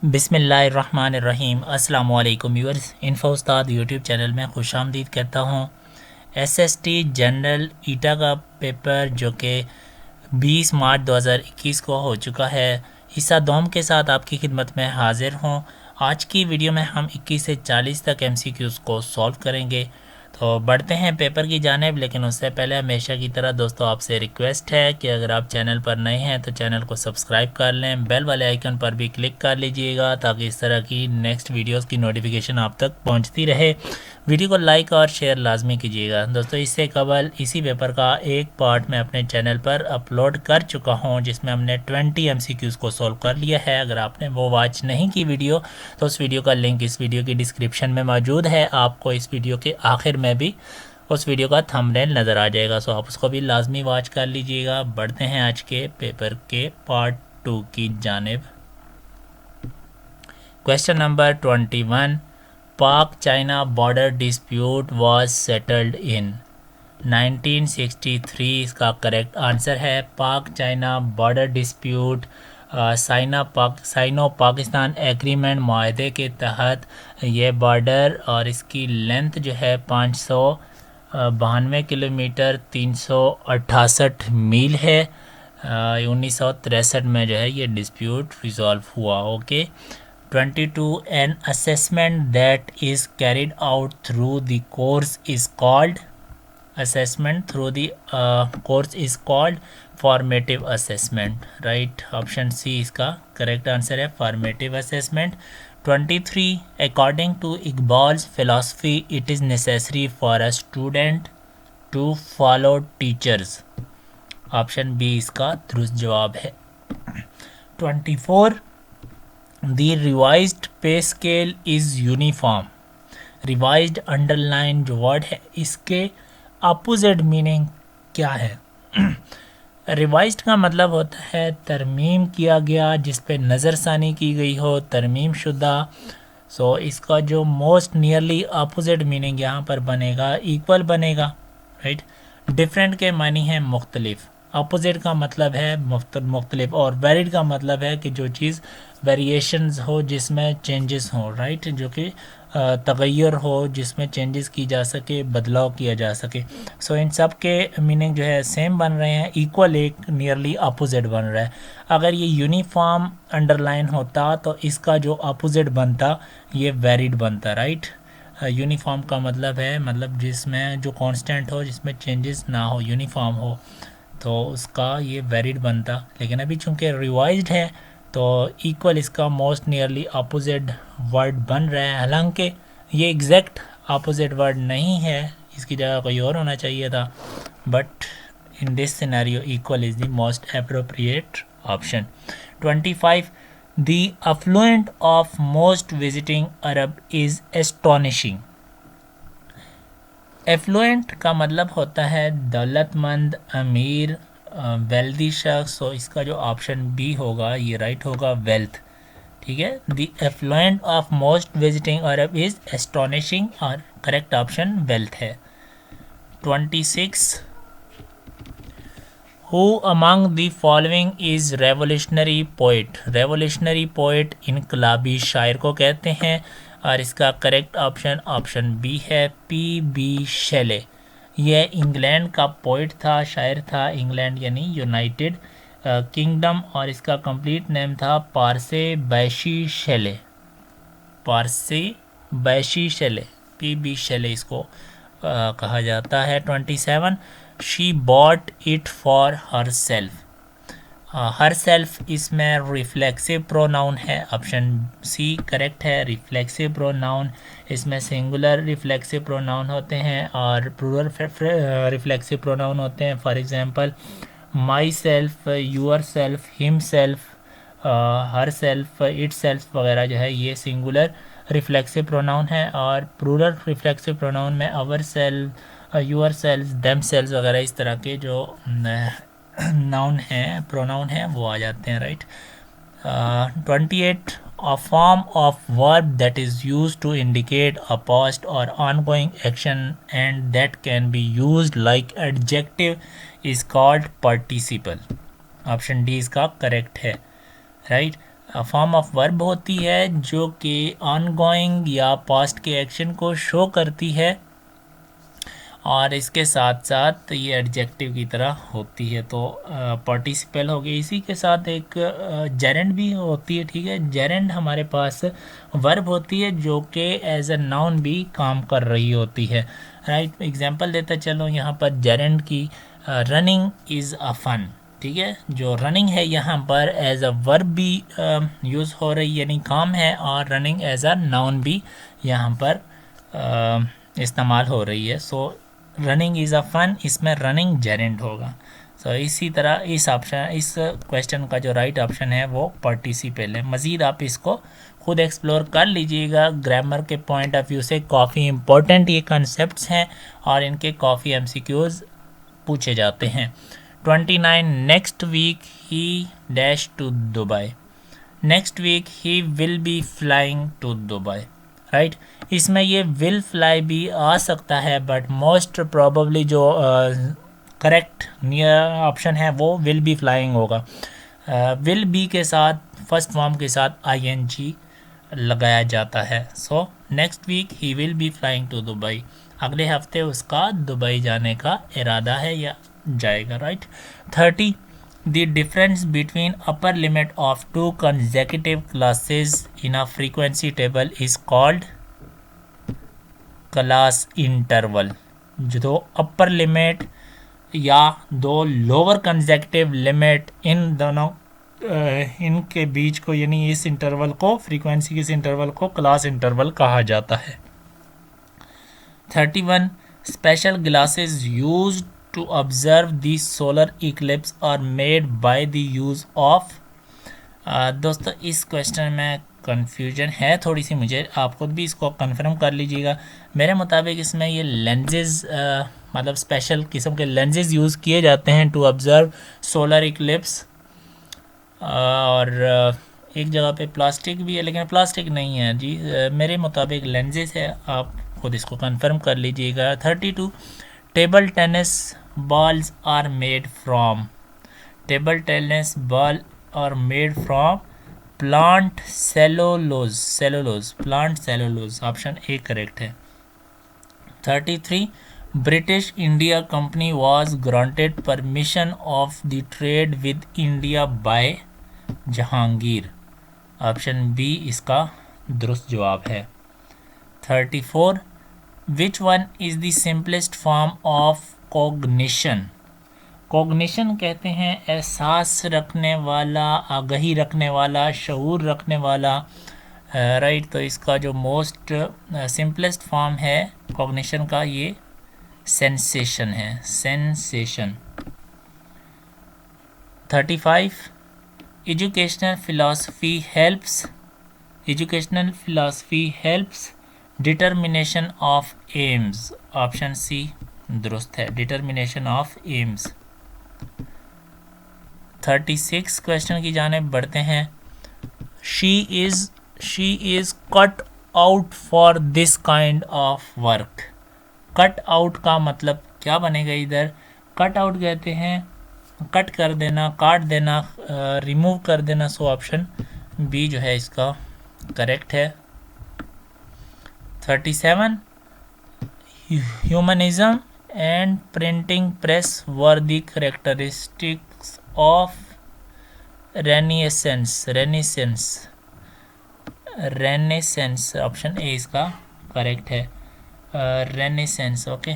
बिस्मिल्लाहिर्रहमानिर्रहीम। अस्सलाम वालेकुम व्यूअर्स, इन्फो उस्ताद यूट्यूब चैनल में खुशामदीद कहता हूँ। एसएसटी जनरल ईटा का पेपर जो कि 20 मार्च 2021 को हो चुका है, हिस्सा दोम के साथ आपकी खिदमत में हाजिर हूँ। आज की वीडियो में हम 21 से 40 तक एमसीक्यूज़ को सॉल्व करेंगे। तो बढ़ते हैं पेपर की जानिब, लेकिन उससे पहले हमेशा की तरह दोस्तों आपसे रिक्वेस्ट है कि अगर आप चैनल पर नए हैं तो चैनल को सब्सक्राइब कर लें, बेल वाले आइकन पर भी क्लिक कर लीजिएगा ताकि इस तरह की नेक्स्ट वीडियोस की नोटिफिकेशन आप तक पहुंचती रहे। वीडियो को लाइक और शेयर लाजमी कीजिएगा दोस्तों। इससे कबल इसी पेपर का एक पार्ट मैं अपने चैनल पर अपलोड कर चुका हूं जिसमें हमने 20 एमसीक्यूज़ को सॉल्व कर लिया है। अगर आपने वो वॉच नहीं की वीडियो तो उस वीडियो का लिंक इस वीडियो की डिस्क्रिप्शन में मौजूद है। आपको इस वीडियो के आखिर में भी उस वीडियो का थंबनेल नज़र आ जाएगा, सो आप उसको भी लाजमी वॉच कर लीजिएगा। बढ़ते हैं आज के पेपर के पार्ट 2 की जानिब। Question number 21, Pak China border dispute was settled in 1963 इसका करेक्ट आंसर है। Pak China border dispute Sino Pakistan agreement माहदे के तहत ये बॉर्डर और इसकी लेंथ जो है 592 किलोमीटर 368 मील है। 1963 में जो है ये डिस्प्यूट रिजॉल्व हुआ। Okay. 22, an assessment that is carried out through the course is called assessment through the course is called formative assessment, right? Option C इसका correct answer है, formative assessment। 23, according to Iqbal's philosophy it is necessary for a student to follow teachers। Option B इसका दुरुस्त जवाब है। 24, the revised pay scale is uniform। Revised underline जो word है इसके opposite meaning क्या है? रिवाइज्ड का मतलब होता है तरमीम किया गया, जिस पे नज़रसानी की गई हो, तरमीम शुदा। सो इसका जो मोस्ट नियरली अपोजिट मीनिंग यहाँ पर बनेगा इक्वल बनेगा, राइट। डिफरेंट के मानी है मुख्तलिफ, अपोजिट का मतलब है मुख्तलिफ, और वेरिड का मतलब है कि जो चीज़ वेरिएशंस हो, जिसमें चेंजेस हो, राइट, जो कि तगैर हो, जिसमें चेंजेस की जा सके, बदलाव किया जा सके। सो इन सब के मीनिंग जो है सेम बन रहे हैं, इक्वल एक नियरली अपोजिट बन रहा है। अगर ये यूनिफॉर्म अंडरलाइन होता तो इसका जो अपोजिट बनता ये वेरिड बनता, राइट। यूनिफॉर्म का मतलब है मतलब जिसमें जो कांस्टेंट हो, जिसमें चेंजेस ना हो, यूनिफॉर्म हो, तो उसका ये वेरिड बनता। लेकिन अभी चूँकि रिवाइज्ड है तो इक्वल इसका मोस्ट नियरली अपोजिट वर्ड बन रहा है। हालांकि ये एग्जैक्ट अपोजिट वर्ड नहीं है, इसकी जगह कोई और होना चाहिए था, but in this scenario equal is the most appropriate option. 25, the affluent of most visiting Arab is astonishing. Affluent का मतलब होता है दौलतमंद, अमीर, वेल्दी शख्स। तो इसका जो ऑप्शन बी होगा ये राइट होगा, वेल्थ, ठीक है। The affluent of most visiting Arab is astonishing, और करेक्ट ऑप्शन वेल्थ है। 26, who among the following is revolutionary poet. Revolutionary poet इनकलाबी शायर को कहते हैं, और इसका करेक्ट ऑप्शन ऑप्शन बी है, पी बी शेले। यह इंग्लैंड का पोइट था, शायर था, इंग्लैंड यानी यूनाइटेड किंगडम, और इसका कंप्लीट नेम था पारसे बैशी शेले। पारसे बैशी शेले, पी बी शेले इसको कहा जाता है। 27, she bought it for her self. Her self इसमें रिफ्लेक्सिव प्रोनाउन है, ऑप्शन सी करेक्ट है, रिफ्लेक्सिव प्रोनाउन। इसमें सिंगुलर रिफ्लेक्सिव प्रोनाउन होते हैं और प्लूरल रिफ्लेक्सिव प्रोनाउन होते हैं। For example my self, your self, him self, her self, it self वगैरह जो है ये सिंगुलर रिफ्लेक्सिव प्रोनाउन है, और प्लूरल रिफ्लेक्सिव प्रोनाउन में our self, your self, them self वगैरह इस तरह के जो नाउन है, प्रोनाउन है, वो आ जाते हैं, right. 28, a form of verb that is used to indicate a past or ongoing action and that can be used like adjective is called participle। Option D इसका करेक्ट है, राइट। फॉर्म ऑफ वर्ब होती है जो कि ongoing या past के action को show करती है और इसके साथ साथ ये एडजेक्टिव की तरह होती है। तो पार्टिसिपल हो गई, इसी के साथ एक जेरेंड भी होती है। ठीक है, जेरेंड हमारे पास वर्ब होती है जो कि एज अ नाउन भी काम कर रही होती है। राइट, एग्जांपल देता चलो यहाँ पर जेरेंड की, रनिंग इज़ अ फन। ठीक है, जो रनिंग है यहाँ पर एज अ वर्ब भी यूज़ हो रही यानी काम है, और रनिंग एज अ नाउन भी यहाँ पर इस्तेमाल हो रही है। So running is a fun, इसमें रनिंग जेरेंड होगा। सो इसी तरह इस क्वेश्चन का जो राइट ऑप्शन है वो पार्टिसिपल है। मज़ीद आप इसको खुद एक्सप्लोर कर लीजिएगा। ग्रामर के पॉइंट ऑफ व्यू से काफ़ी इम्पोर्टेंट ये कंसेप्ट हैं और इनके काफ़ी MCQs पूछे जाते हैं। 29 next week he dash to Dubai. Next week he will be flying to Dubai. Right, इसमें ये विल फ्लाई भी आ सकता है, बट मोस्ट प्रोबेबली जो करेक्ट नियर ऑप्शन है वो विल बी फ्लाइंग होगा। विल बी के साथ फर्स्ट फॉर्म के साथ ING लगाया जाता है। So next week he will be flying to Dubai, अगले हफ्ते उसका दुबई जाने का इरादा है या जाएगा। Right, 30 The difference between upper limit of 2 consecutive classes in a frequency table is called class interval। जो अपर लिमिट या दो लोअर कंसेक्टिव लिमिट, इन दोनों इनके बीच को यानी इस इंटरवल को, फ्रीक्वेंसी के इस इंटरवल को क्लास इंटरवल कहा जाता है। 31 special glasses used to observe the solar eclipse are made by the use of। दोस्तों इस क्वेश्चन में कन्फ्यूजन है थोड़ी सी मुझे, आप खुद भी इसको कंफर्म कर लीजिएगा। मेरे मुताबिक इसमें ये लेंजेज मतलब स्पेशल किस्म के लेंजेज यूज़ किए जाते हैं टू ऑब्ज़र्व सोलर इक्लिप्स। और एक जगह पे प्लास्टिक भी है, लेकिन प्लास्टिक नहीं है जी, मेरे मुताबिक लेंजेज है, आप खुद इसको कंफर्म कर लीजिएगा। 32 table tennis balls are made from। table tennis ball are made from plant cellulose plant cellulose, option A correct है। 33 British India Company was granted permission of the trade with India by Jahangir, option b इसका दुरुस्त जवाब है। 34 Which one is the simplest form of cognition. Cognition कहते हैं एहसास रखने वाला, आगाही रखने वाला, शऊर रखने वाला। राइट, तो इसका जो मोस्ट सिंपलेस्ट फॉर्म है कॉग्निशन का ये सेंसेशन है, sensation. 35 educational philosophy helps determination of aims, option c दुरुस्त है, डिटर्मिनेशन ऑफ एम्स। 36 क्वेश्चन की जाने बढ़ते हैं। She is cut out for this kind of work. Cut out का मतलब क्या बनेगा इधर? कट आउट कहते हैं कट कर देना, काट देना, रिमूव कर देना। सो ऑप्शन बी जो है इसका करेक्ट है। 37 humanism and printing press were the characteristics of Renaissance, option A इसका करेक्ट है, Renaissance। ओके,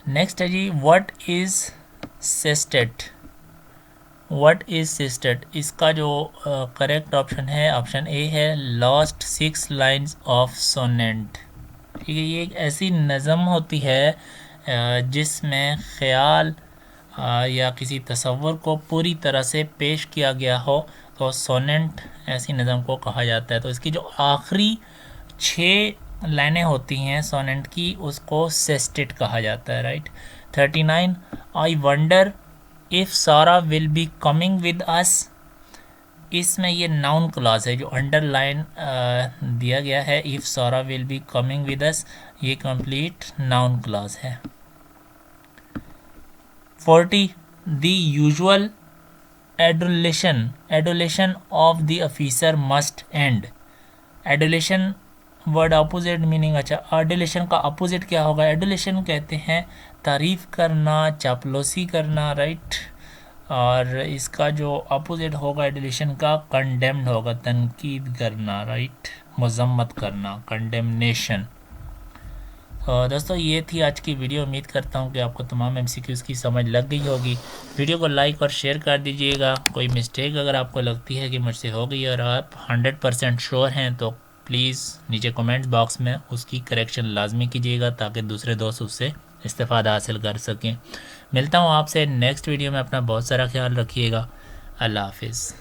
नेक्स्ट है जी व्हाट इज सिस्टेट। इसका जो करेक्ट ऑप्शन है ऑप्शन ए है, लास्ट 6 लाइन्स ऑफ सोनेट। ठीक है, ये एक ऐसी नज़म होती है जिसमें ख़याल या किसी तसव्वुर को पूरी तरह से पेश किया गया हो, तो सोनेट ऐसी नज़म को कहा जाता है। तो इसकी जो आखिरी 6 लाइनें होती हैं सोनेट की, उसको सेस्टेट कहा जाता है। राइट। 39 आई वंडर इफ़ सारा will be coming with us. इसमें ये नाउन क्लॉज है जो अंडरलाइन दिया गया है, इफ़ सारा will be coming with us, ये कंप्लीट नाउन क्लॉज है। 40 the usual adulation of the officer must and. Adulation word opposite meaning, अच्छा एडुलेशन का अपोजिट क्या होगा? एडुलेशन कहते हैं तारीफ़ करना, चापलूसी करना, राइट। और इसका जो अपोजिट होगा एडुलेशन का कंडेम्ड होगा, तनकीद करना, राइट, मजम्मत करना, कंडेमनेशन। तो दोस्तों ये थी आज की वीडियो। उम्मीद करता हूँ कि आपको तमाम एमसीक्यूज़ की समझ लग गई होगी। वीडियो को लाइक और शेयर कर दीजिएगा। कोई मिस्टेक अगर आपको लगती है कि मुझसे हो गई और आप 100% श्योर हैं तो प्लीज़ नीचे कमेंट्स बॉक्स में उसकी करेक्शन लाजमी कीजिएगा ताकि दूसरे दोस्त उससे इस्तेफ़ादा हासिल कर सकें। मिलता हूँ आपसे नेक्स्ट वीडियो में। अपना बहुत सारा ख्याल रखिएगा। अल्लाह हाफिज़।